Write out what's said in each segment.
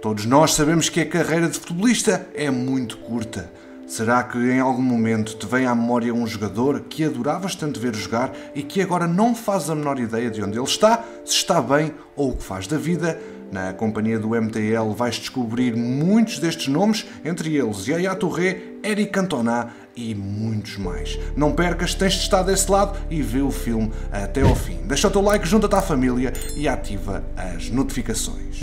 Todos nós sabemos que a carreira de futebolista é muito curta. Será que em algum momento te vem à memória um jogador que adoravas tanto ver jogar e que agora não faz a menor ideia de onde ele está, se está bem ou o que faz da vida? Na companhia do MTL vais descobrir muitos destes nomes, entre eles Yaya Touré, Eric Cantona e muitos mais. Não percas, tens de estar desse lado e vê o filme até ao fim. Deixa o teu like, junta-te à família e ativa as notificações.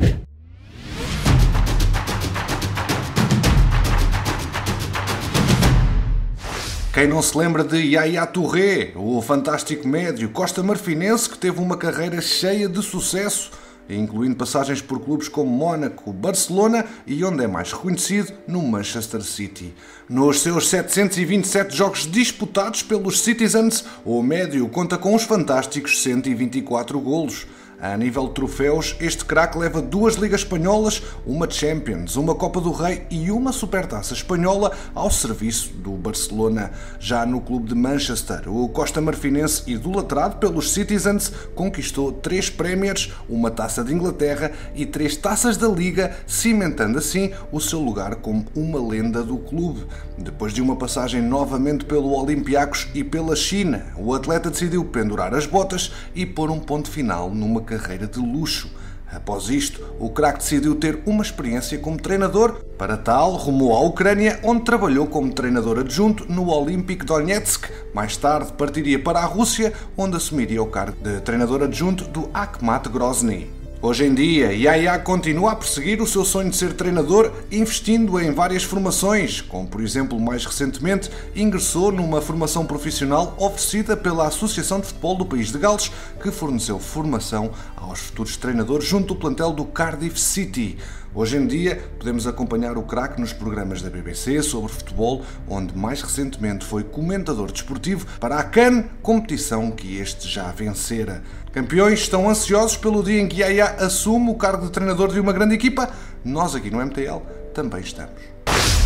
Quem não se lembra de Yaya Touré, o fantástico médio costa-marfinense que teve uma carreira cheia de sucesso, incluindo passagens por clubes como Mónaco, Barcelona e, onde é mais reconhecido, no Manchester City. Nos seus 727 jogos disputados pelos Citizens, o médio conta com os fantásticos 124 golos. A nível de troféus, este craque leva 2 Ligas Espanholas, uma Champions, uma Copa do Rei e uma Supertaça Espanhola ao serviço do Barcelona. Já no clube de Manchester, o costa-marfinense, idolatrado pelos Citizens, conquistou 3 Premiers, uma Taça de Inglaterra e 3 Taças da Liga, cimentando assim o seu lugar como uma lenda do clube. Depois de uma passagem novamente pelo Olympiacos e pela China, o atleta decidiu pendurar as botas e pôr um ponto final numa carreira de luxo. Após isto, o craque decidiu ter uma experiência como treinador. Para tal, rumou à Ucrânia, onde trabalhou como treinador adjunto no Olympic Donetsk. Mais tarde, partiria para a Rússia, onde assumiria o cargo de treinador adjunto do Akhmat Grozny. Hoje em dia, Yaya continua a perseguir o seu sonho de ser treinador, investindo em várias formações, como por exemplo, mais recentemente, ingressou numa formação profissional oferecida pela Associação de Futebol do País de Gales, que forneceu formação aos futuros treinadores junto do plantel do Cardiff City. Hoje em dia, podemos acompanhar o craque nos programas da BBC sobre futebol, onde mais recentemente foi comentador desportivo para a CAN, competição que este já vencera. Campeões estão ansiosos pelo dia em que Yaya assume o cargo de treinador de uma grande equipa? Nós aqui no MTL também estamos.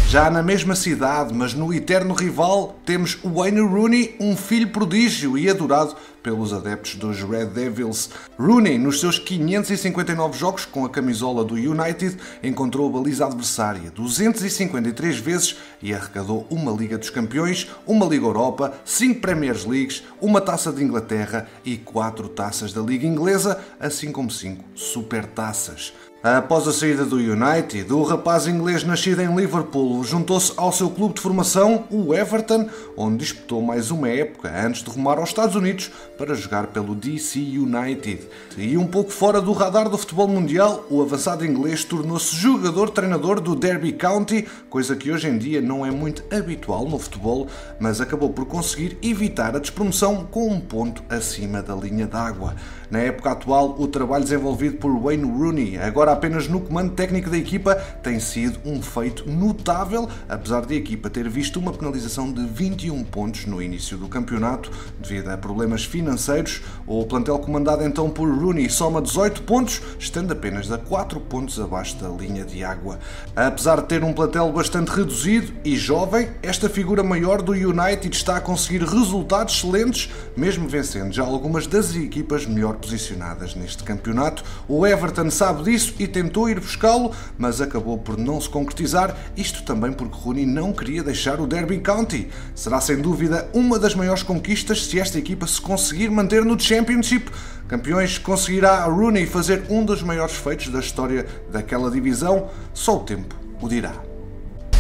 Já na mesma cidade, mas no eterno rival, temos Wayne Rooney, um filho prodígio e adorado pelos adeptos dos Red Devils. Rooney, nos seus 559 jogos com a camisola do United, encontrou a baliza adversária 253 vezes e arrecadou uma Liga dos Campeões, uma Liga Europa, 5 Premier Leagues, uma Taça de Inglaterra e 4 Taças da Liga Inglesa, assim como 5 Supertaças. Após a saída do United, o rapaz inglês nascido em Liverpool juntou-se ao seu clube de formação, o Everton, onde disputou mais uma época antes de rumar aos Estados Unidos para jogar pelo DC United. E um pouco fora do radar do futebol mundial, o avançado inglês tornou-se jogador-treinador do Derby County, coisa que hoje em dia não é muito habitual no futebol, mas acabou por conseguir evitar a despromoção com um ponto acima da linha d'água. Na época atual, o trabalho desenvolvido por Wayne Rooney, agora apenas no comando técnico da equipa, tem sido um feito notável, apesar de a equipa ter visto uma penalização de 21 pontos no início do campeonato, devido a problemas financeiros. O plantel comandado então por Rooney soma 18 pontos, estando apenas a 4 pontos abaixo da linha de água. Apesar de ter um plantel bastante reduzido e jovem, esta figura maior do United está a conseguir resultados excelentes, mesmo vencendo já algumas das equipas melhor posicionadas neste campeonato. O Everton sabe disso e tentou ir buscá-lo, mas acabou por não se concretizar, isto também porque Rooney não queria deixar o Derby County. Será sem dúvida uma das maiores conquistas se esta equipa se conseguir manter no Championship. Campeões, conseguirá Rooney fazer um dos maiores feitos da história daquela divisão? Só o tempo o dirá.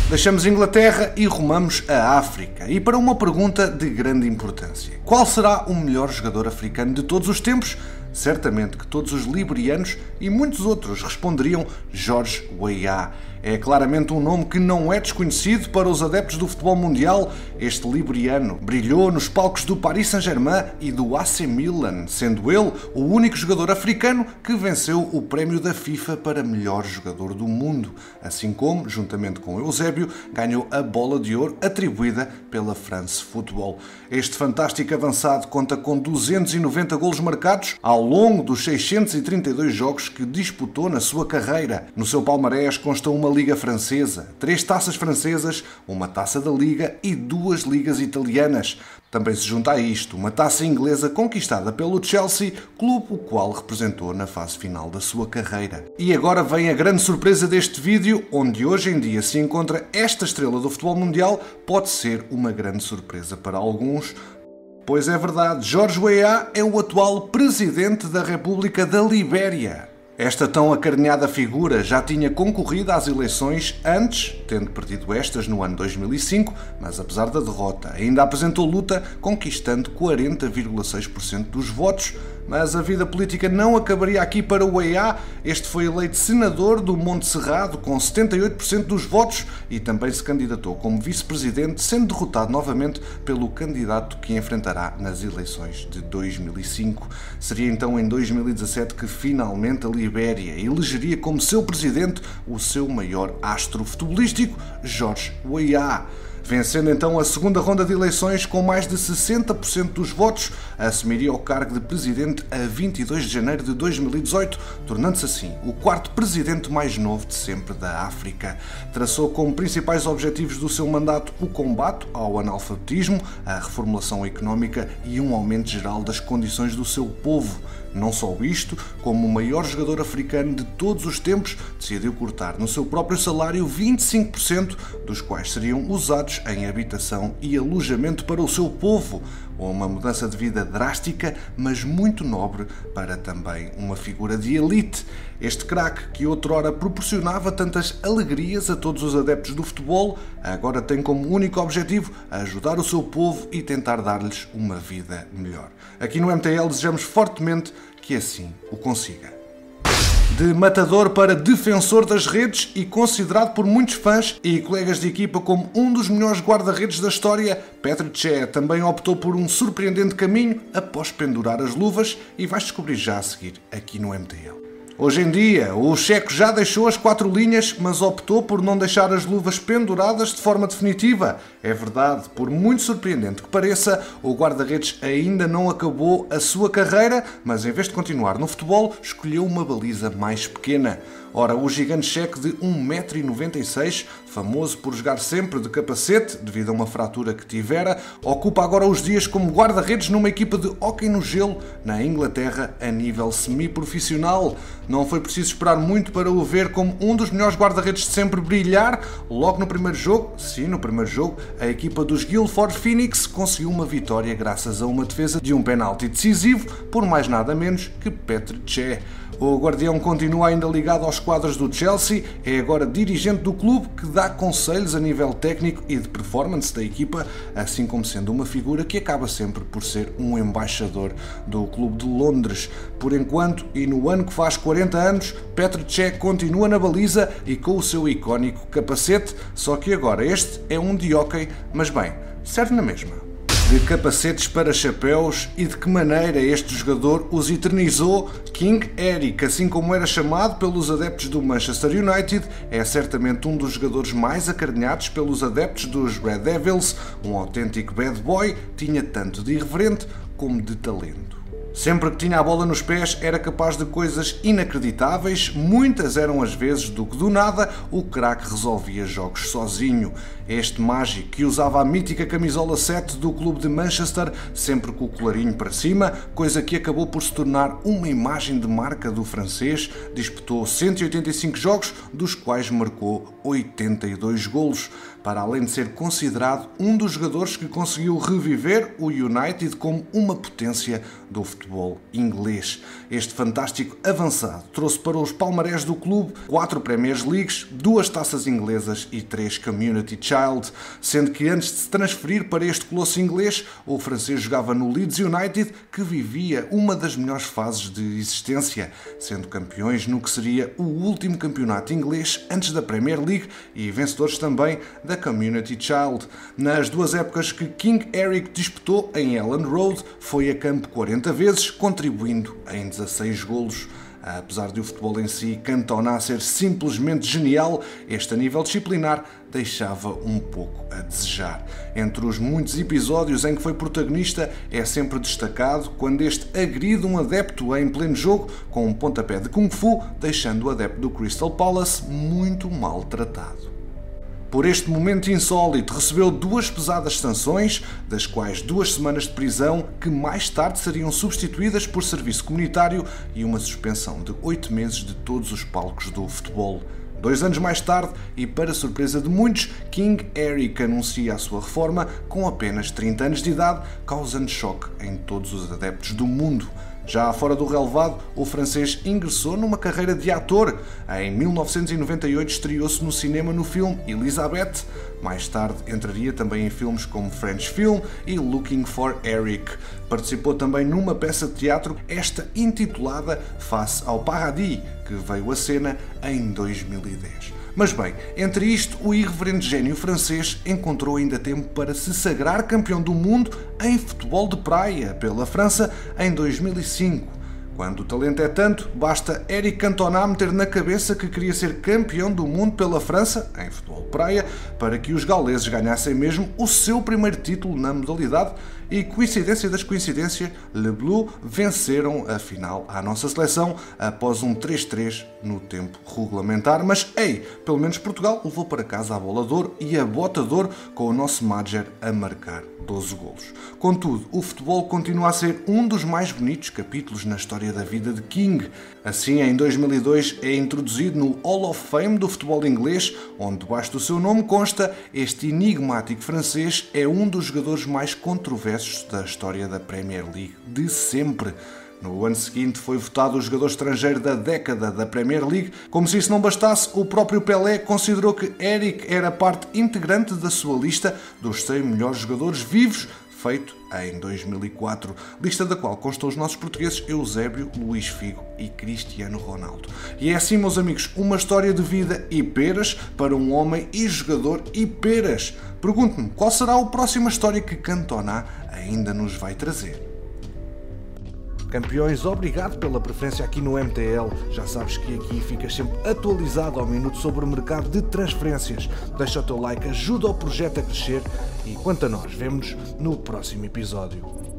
Deixamos Inglaterra e rumamos à África. E para uma pergunta de grande importância. Qual será o melhor jogador africano de todos os tempos? Certamente que todos os liberianos e muitos outros responderiam George Weah. É claramente um nome que não é desconhecido para os adeptos do futebol mundial. Este liberiano brilhou nos palcos do Paris Saint-Germain e do AC Milan, sendo ele o único jogador africano que venceu o prémio da FIFA para melhor jogador do mundo, assim como, juntamente com Eusébio, ganhou a Bola de Ouro atribuída pela France Football. Este fantástico avançado conta com 290 golos marcados ao longo dos 632 jogos que disputou na sua carreira. No seu palmarés consta uma Liga Francesa, 3 taças francesas, uma taça da Liga e 2 ligas italianas. Também se junta a isto uma taça inglesa conquistada pelo Chelsea, clube o qual representou na fase final da sua carreira. E agora vem a grande surpresa deste vídeo, onde hoje em dia se encontra esta estrela do futebol mundial, pode ser uma grande surpresa para alguns. Pois é verdade, George Weah é o atual presidente da República da Libéria. Esta tão acarinhada figura já tinha concorrido às eleições antes, tendo perdido estas no ano 2005, mas apesar da derrota ainda apresentou luta, conquistando 40,6% dos votos. Mas a vida política não acabaria aqui para o Weah. Este foi eleito senador do Monte Serrado com 78% dos votos e também se candidatou como vice-presidente, sendo derrotado novamente pelo candidato que enfrentará nas eleições de 2005. Seria então em 2017 que finalmente a Libéria elegeria como seu presidente o seu maior astro futebolístico, George Weah. Vencendo então a segunda ronda de eleições com mais de 60% dos votos, assumiria o cargo de presidente a 22 de janeiro de 2018, tornando-se assim o quarto presidente mais novo de sempre da África. Traçou como principais objetivos do seu mandato o combate ao analfabetismo, a reformulação económica e um aumento geral das condições do seu povo. Não só isto, como o maior jogador africano de todos os tempos, decidiu cortar no seu próprio salário 25%, dos quais seriam usados em habitação e alojamento para o seu povo. Uma mudança de vida drástica, mas muito nobre para também uma figura de elite. Este craque, que outrora proporcionava tantas alegrias a todos os adeptos do futebol, agora tem como único objetivo ajudar o seu povo e tentar dar-lhes uma vida melhor. Aqui no MTL desejamos fortemente que assim o consiga. De matador para defensor das redes e considerado por muitos fãs e colegas de equipa como um dos melhores guarda-redes da história, Petr Cech também optou por um surpreendente caminho após pendurar as luvas e vais descobrir já a seguir aqui no MTL. Hoje em dia, o checo já deixou as 4 linhas, mas optou por não deixar as luvas penduradas de forma definitiva. É verdade, por muito surpreendente que pareça, o guarda-redes ainda não acabou a sua carreira, mas em vez de continuar no futebol, escolheu uma baliza mais pequena. Ora, o gigante checo de 1,96 m, famoso por jogar sempre de capacete, devido a uma fratura que tivera, ocupa agora os dias como guarda-redes numa equipa de hóquei no gelo, na Inglaterra, a nível semi-profissional. Não foi preciso esperar muito para o ver como um dos melhores guarda-redes de sempre brilhar. Logo no primeiro jogo, a equipa dos Guildford Phoenix conseguiu uma vitória graças a uma defesa de um penalti decisivo, por mais nada menos que Petr Cech. O guardião continua ainda ligado aos quadros do Chelsea, é agora dirigente do clube que dá conselhos a nível técnico e de performance da equipa, assim como sendo uma figura que acaba sempre por ser um embaixador do clube de Londres. Por enquanto, e no ano que faz 40 anos, Petr Cech continua na baliza e com o seu icónico capacete, só que agora este é um de hóquei, mas bem, serve na mesma. De capacetes para chapéus e de que maneira este jogador os eternizou, King Eric, assim como era chamado pelos adeptos do Manchester United, é certamente um dos jogadores mais acarinhados pelos adeptos dos Red Devils, um autêntico bad boy, tinha tanto de irreverente como de talento. Sempre que tinha a bola nos pés era capaz de coisas inacreditáveis, muitas eram as vezes do que do nada o craque resolvia jogos sozinho. Este mágico que usava a mítica camisola 7 do clube de Manchester, sempre com o colarinho para cima, coisa que acabou por se tornar uma imagem de marca do francês, disputou 185 jogos, dos quais marcou 82 golos, para além de ser considerado um dos jogadores que conseguiu reviver o United como uma potência do futebol inglês. Este fantástico avançado trouxe para os palmarés do clube 4 Premier Leagues, 2 taças inglesas e 3 Community Shield, sendo que antes de se transferir para este colosso inglês, o francês jogava no Leeds United, que vivia uma das melhores fases de existência, sendo campeões no que seria o último campeonato inglês antes da Premier League e vencedores também da Community Shield. Nas 2 épocas que King Eric disputou em Elland Road, foi a campo 40 vezes, contribuindo em 16 golos. Apesar de o futebol em si, Cantona, ser simplesmente genial, este a nível disciplinar deixava um pouco a desejar. Entre os muitos episódios em que foi protagonista, é sempre destacado quando este agride um adepto em pleno jogo com um pontapé de Kung Fu, deixando o adepto do Crystal Palace muito maltratado. Por este momento insólito, recebeu 2 pesadas sanções, das quais 2 semanas de prisão, que mais tarde seriam substituídas por serviço comunitário e uma suspensão de 8 meses de todos os palcos do futebol. 2 anos mais tarde, e para surpresa de muitos, King Eric anuncia a sua reforma com apenas 30 anos de idade, causando choque em todos os adeptos do mundo. Já fora do relevado, o francês ingressou numa carreira de ator. Em 1998 estreou-se no cinema no filme Elizabeth. Mais tarde entraria também em filmes como French Film e Looking for Eric. Participou também numa peça de teatro, esta intitulada Face ao Paradis, que veio à cena em 2010. Mas bem, entre isto, o irreverente gênio francês encontrou ainda tempo para se sagrar campeão do mundo em futebol de praia pela França em 2005. Quando o talento é tanto, basta Eric Cantona meter na cabeça que queria ser campeão do mundo pela França, em futebol de praia, para que os gauleses ganhassem mesmo o seu primeiro título na modalidade e, coincidência das coincidências, Le Bleu venceram a final à nossa seleção após um 3-3 no tempo regulamentar. Mas, pelo menos Portugal levou para casa a bola de ouro e a bota de ouro com o nosso Madjer a marcar 12 golos. Contudo, o futebol continua a ser um dos mais bonitos capítulos na história da vida de King. Assim, em 2002 é introduzido no Hall of Fame do futebol inglês, onde debaixo do seu nome consta este enigmático francês é um dos jogadores mais controversos da história da Premier League de sempre. No ano seguinte foi votado o jogador estrangeiro da década da Premier League. Como se isso não bastasse, o próprio Pelé considerou que Eric era parte integrante da sua lista dos 100 melhores jogadores vivos, feito em 2004, lista da qual constam os nossos portugueses Eusébio, Luís Figo e Cristiano Ronaldo. E é assim, meus amigos, uma história de vida e peras para um homem e jogador e peras. Pergunto-me, qual será a próxima história que Cantona ainda nos vai trazer? Campeões, obrigado pela preferência aqui no MTL. Já sabes que aqui ficas sempre atualizado ao minuto sobre o mercado de transferências. Deixa o teu like, ajuda o projeto a crescer e quanto a nós, vemo-nos no próximo episódio.